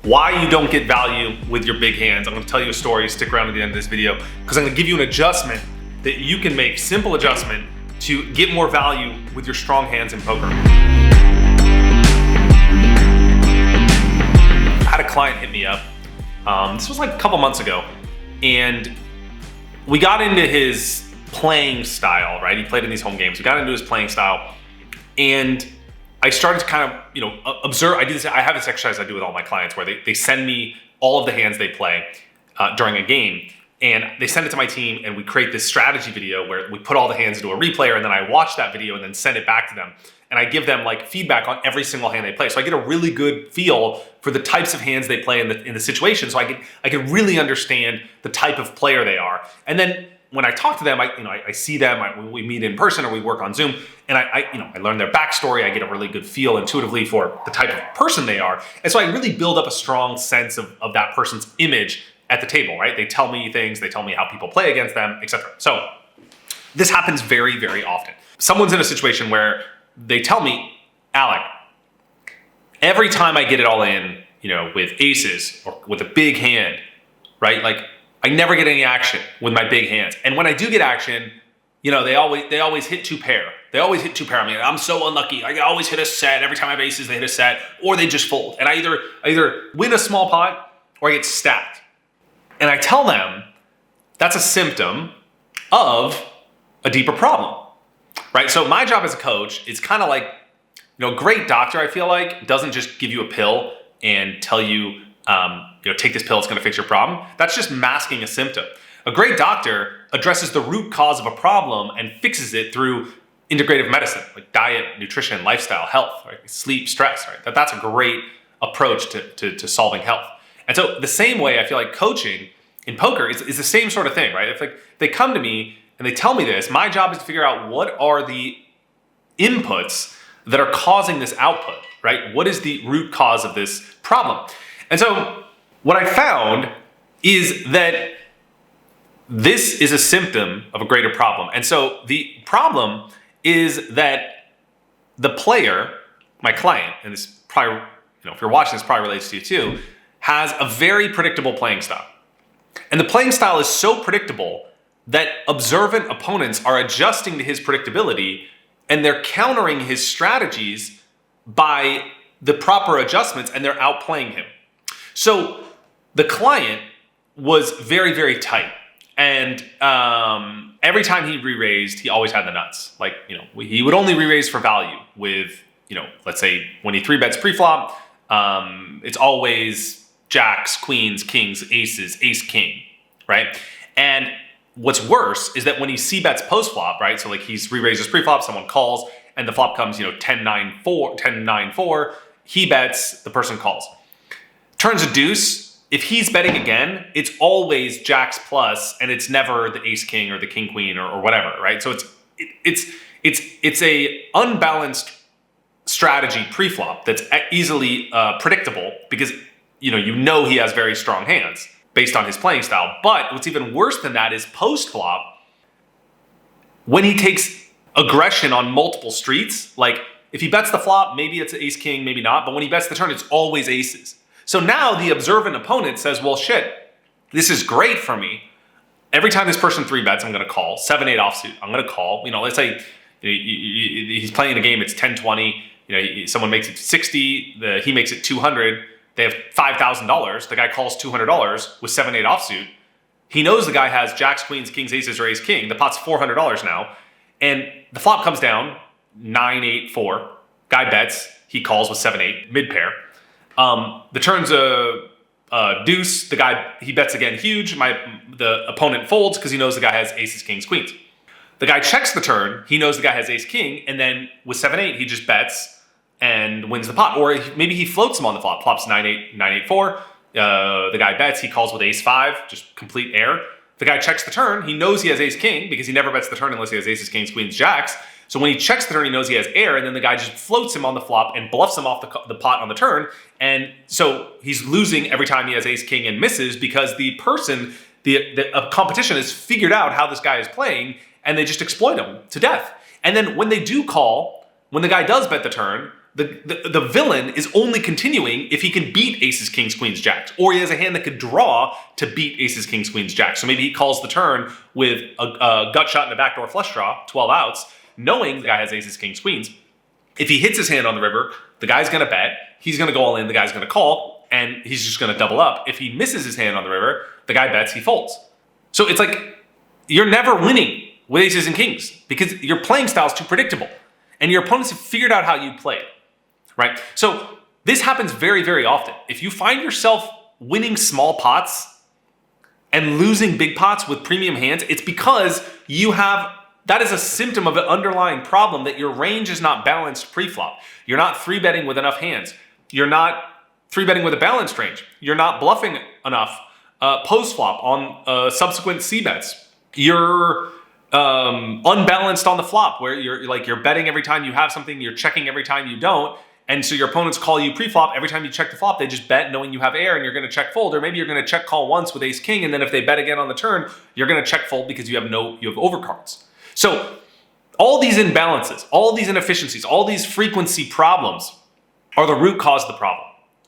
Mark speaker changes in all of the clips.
Speaker 1: why you don't get value with your big hands. I'm gonna tell you a story, stick around to the end of this video, because I'm gonna give you an adjustment that you can make, simple adjustment, to get more value with your strong hands in poker. I had a client hit me up, this was like a couple months ago, and we got into his playing style, right? He played in these home games. We got into his playing style, and I started to kind of, observe. I have this exercise I do with all my clients where they send me all of the hands they play during a game, and they send it to my team, and we create this strategy video where we put all the hands into a replayer, and then I watch that video and then send it back to them. And I give them like feedback on every single hand they play. So I get a really good feel for the types of hands they play in the situation. So I can really understand the type of player they are. And then when I talk to them, I see them, we meet in person or we work on Zoom, and I learn their backstory. I get a really good feel intuitively for the type of person they are. And so I really build up a strong sense of that person's image at the table, right? They tell me things, they tell me how people play against them, etc. So this happens very, very often. Someone's in a situation where they tell me, Alec, every time I get it all in, with aces or with a big hand, right? Like, I never get any action with my big hands. And when I do get action, they always hit two pair. They always hit two pair. I mean, I'm so unlucky. I always hit a set. Every time I have aces, they hit a set, or they just fold. And I either win a small pot or I get stacked. And I tell them that's a symptom of a deeper problem, right? So my job as a coach is kind of like, a great doctor, I feel like, doesn't just give you a pill and tell you, take this pill, it's gonna fix your problem. That's just masking a symptom. A great doctor addresses the root cause of a problem and fixes it through integrative medicine, like diet, nutrition, lifestyle, health, right? Sleep, stress, right? That's a great approach to solving health. And so the same way I feel like coaching in poker is the same sort of thing, right? If they come to me and they tell me this, my job is to figure out what are the inputs that are causing this output, right? What is the root cause of this problem? And so what I found is that this is a symptom of a greater problem. And so the problem is that the player, my client, and this probably, if you're watching, this probably relates to you too, has a very predictable playing style. And the playing style is so predictable that observant opponents are adjusting to his predictability, and they're countering his strategies by the proper adjustments, and they're outplaying him. So the client was very, very tight. And every time he re-raised, he always had the nuts. Like, he would only re-raise for value with, let's say when he 3-bets pre-flop, it's always jacks, queens, kings, aces, ace, king, right? And what's worse is that when he c-bets post-flop, right? So like he's re-raises pre-flop, someone calls, and the flop comes, 10-9-4, he bets, the person calls. Turns a deuce, if he's betting again, it's always jacks plus, and it's never the ace king or the king queen or whatever, right? So it's a unbalanced strategy pre-flop that's easily predictable because he has very strong hands based on his playing style. But what's even worse than that is post-flop, when he takes aggression on multiple streets, like if he bets the flop, maybe it's ace king, maybe not, but when he bets the turn, it's always aces. So now the observant opponent says, well, shit, this is great for me. Every time this person 3-bets, I'm going to call. 7-8 offsuit, I'm going to call. Let's say he's playing a game, it's 10-20. Someone makes it 60, he makes it 200. They have $5,000. The guy calls $200 with 7-8 offsuit. He knows the guy has jacks, queens, kings, aces, or ace king. The pot's $400 now. And the flop comes down, 9-8-4. Guy bets. He calls with 7-8, mid-pair. The turn's a deuce. The guy, he bets again huge. The opponent folds because he knows the guy has aces, kings, queens. The guy checks the turn. He knows the guy has ace, king. And then with 7-8, he just bets and wins the pot. Or maybe he floats him on the flop. Flop's 9-8, 9-8-4. The guy bets. He calls with ace-5, just complete air. The guy checks the turn. He knows he has ace-king because he never bets the turn unless he has aces, kings, queens, jacks. So when he checks the turn, he knows he has air, and then the guy just floats him on the flop and bluffs him off the pot on the turn. And so he's losing every time he has ace-king and misses because the person, the competition has figured out how this guy is playing, and they just exploit him to death. And then when they do call, when the guy does bet the turn, the villain is only continuing if he can beat aces, kings, queens, jacks, or he has a hand that could draw to beat aces, kings, queens, jacks. So maybe he calls the turn with a gut shot and a backdoor flush draw, 12 outs, knowing the guy has aces, kings, queens. If he hits his hand on the river, the guy's going to bet, he's going to go all in, the guy's going to call, and he's just going to double up. If he misses his hand on the river, the guy bets, he folds. So it's like you're never winning with aces and kings because your playing style is too predictable, and your opponents have figured out how you play it. Right? So this happens very, very often. If you find yourself winning small pots and losing big pots with premium hands, it's because that is a symptom of an underlying problem that your range is not balanced pre-flop. You're not 3-betting with enough hands. You're not 3-betting with a balanced range. You're not bluffing enough post-flop on subsequent C-bets. You're unbalanced on the flop where you're betting every time you have something, you're checking every time you don't. And so your opponents call you pre-flop. Every time you check the flop, they just bet knowing you have air and you're going to check fold. Or maybe you're going to check call once with ace king, and then if they bet again on the turn, you're going to check fold because you have overcards. So all these imbalances, all these inefficiencies, all these frequency problems are the root cause of the problem.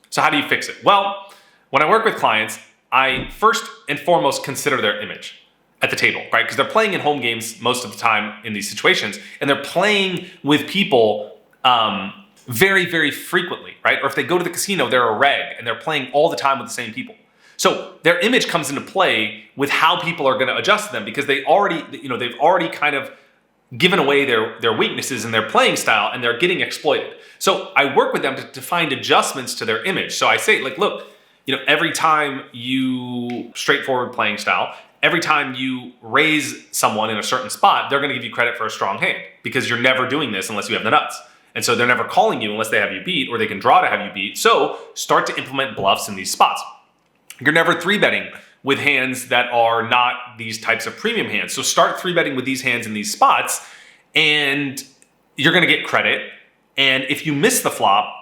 Speaker 1: So how do you fix it? Well, when I work with clients, I first and foremost consider their image at the table, right? Because they're playing in home games most of the time in these situations, and they're playing with people very, very frequently, right? Or if they go to the casino, they're a reg and they're playing all the time with the same people. So their image comes into play with how people are going to adjust to them because they've already kind of given away their weaknesses in their playing style and they're getting exploited. So I work with them to find adjustments to their image. So I say, like, look, every time you straightforward playing style, every time you raise someone in a certain spot, they're going to give you credit for a strong hand because you're never doing this unless you have the nuts. And so they're never calling you unless they have you beat, or they can draw to have you beat. So start to implement bluffs in these spots. You're never 3-betting with hands that are not these types of premium hands. So start 3-betting with these hands in these spots, and you're going to get credit. And if you miss the flop,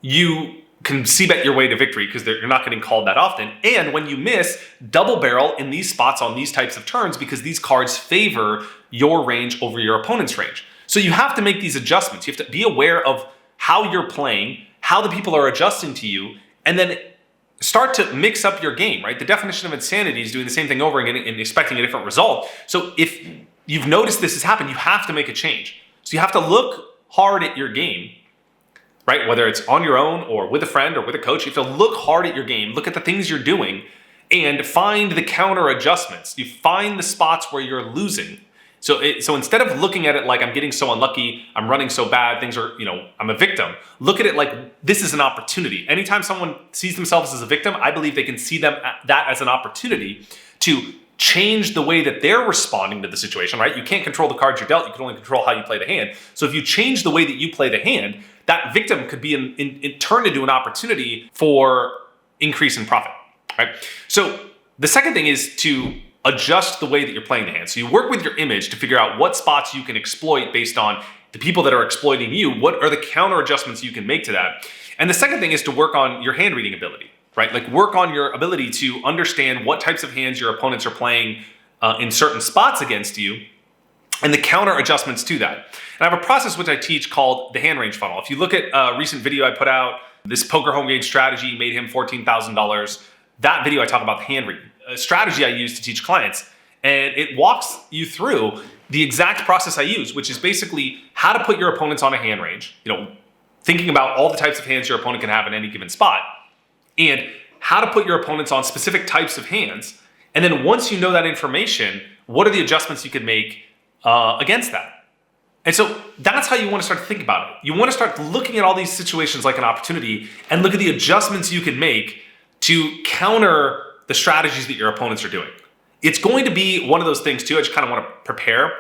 Speaker 1: you can c-bet your way to victory because you're not getting called that often. And when you miss, double barrel in these spots on these types of turns because these cards favor your range over your opponent's range. So you have to make these adjustments. You have to be aware of how you're playing, how the people are adjusting to you, and then start to mix up your game, right? The definition of insanity is doing the same thing over again and expecting a different result. So if you've noticed this has happened, you have to make a change. So you have to look hard at your game, right? Whether it's on your own or with a friend or with a coach, you have to look hard at your game, look at the things you're doing, and find the counter adjustments. You find the spots where you're losing. So instead of looking at it like I'm getting so unlucky, I'm running so bad, things are, I'm a victim. Look at it like this is an opportunity. Anytime someone sees themselves as a victim, I believe they can see that as an opportunity to change the way that they're responding to the situation, right? You can't control the cards you're dealt, you can only control how you play the hand. So if you change the way that you play the hand, that victim could be in turn into an opportunity for increase in profit, right? So the second thing is to adjust the way that you're playing the hand. So you work with your image to figure out what spots you can exploit based on the people that are exploiting you. What are the counter adjustments you can make to that? And the second thing is to work on your hand reading ability, right? Like work on your ability to understand what types of hands your opponents are playing in certain spots against you and the counter adjustments to that. And I have a process which I teach called the hand range funnel. If you look at a recent video I put out, this poker home game strategy made him $14,000. That video I talk about the hand reading. A strategy I use to teach clients, and it walks you through the exact process I use, which is basically how to put your opponents on a hand range, thinking about all the types of hands your opponent can have in any given spot, and how to put your opponents on specific types of hands. And then once you know that information, what are the adjustments you can make against that? And so that's how you want to start to think about it. You want to start looking at all these situations like an opportunity and look at the adjustments you can make to counter the strategies that your opponents are doing. It's going to be one of those things too. I just kind of want to prepare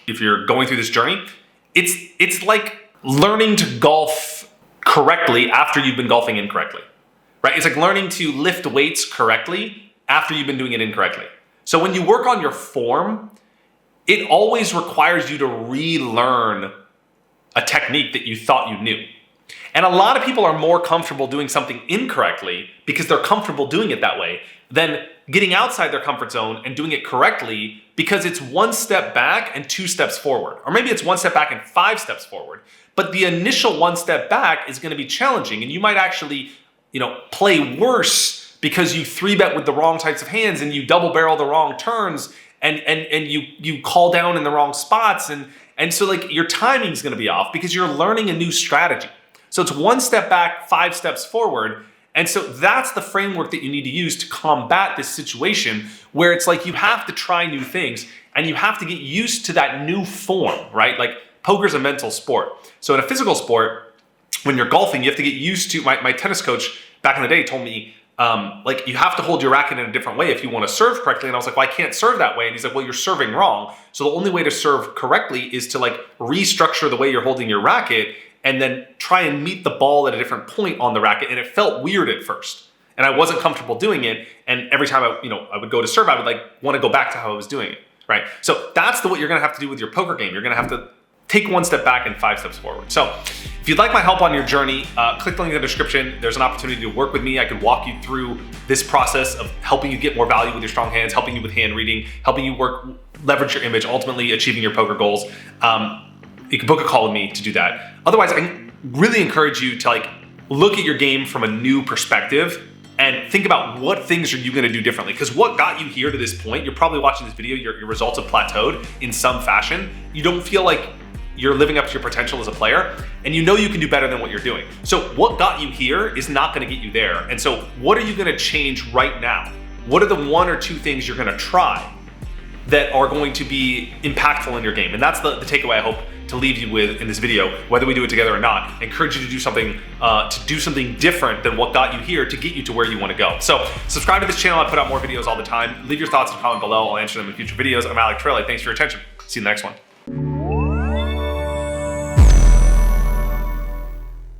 Speaker 1: if you're going through this journey. It's like learning to golf correctly after you've been golfing incorrectly, right? It's like learning to lift weights correctly after you've been doing it incorrectly. So when you work on your form, it always requires you to relearn a technique that you thought you knew. And a lot of people are more comfortable doing something incorrectly because they're comfortable doing it that way than getting outside their comfort zone and doing it correctly, because it's 1 step back and 2 steps forward. Or maybe it's 1 step back and 5 steps forward. But the initial 1 step back is going to be challenging, and you might actually, play worse because you 3-bet with the wrong types of hands and you double barrel the wrong turns and you call down in the wrong spots, and so like your timing is going to be off because you're learning a new strategy. So it's 1 step back, 5 steps forward. And so that's the framework that you need to use to combat this situation where it's like you have to try new things and you have to get used to that new form, right? Like poker's a mental sport. So in a physical sport, when you're golfing, you have to get used to, my tennis coach back in the day told me, like you have to hold your racket in a different way if you want to serve correctly. And I was like, well, I can't serve that way. And he's like, well, you're serving wrong. So the only way to serve correctly is to like restructure the way you're holding your racket and then try and meet the ball at a different point on the racket. And it felt weird at first. And I wasn't comfortable doing it. And every time I would go to serve, I would like want to go back to how I was doing it, right? So that's what you're going to have to do with your poker game. You're going to have to take 1 step back and 5 steps forward. So if you'd like my help on your journey, click the link in the description. There's an opportunity to work with me. I could walk you through this process of helping you get more value with your strong hands, helping you with hand reading, helping you leverage your image, ultimately achieving your poker goals. You can book a call with me to do that. Otherwise, I really encourage you to like look at your game from a new perspective and think about what things are you going to do differently. Because what got you here to this point, you're probably watching this video, your results have plateaued in some fashion. You don't feel like you're living up to your potential as a player, and you know you can do better than what you're doing. So what got you here is not going to get you there. And so what are you going to change right now? What are the 1 or 2 things you're going to try that are going to be impactful in your game? And that's the takeaway I hope to leave you with in this video, whether we do it together or not. I encourage you to do something different than what got you here to get you to where you want to go. So subscribe to this channel. I put out more videos all the time. Leave your thoughts and comment below. I'll answer them in future videos. I'm Alec Torelli. Thanks for your attention. See you in the next one.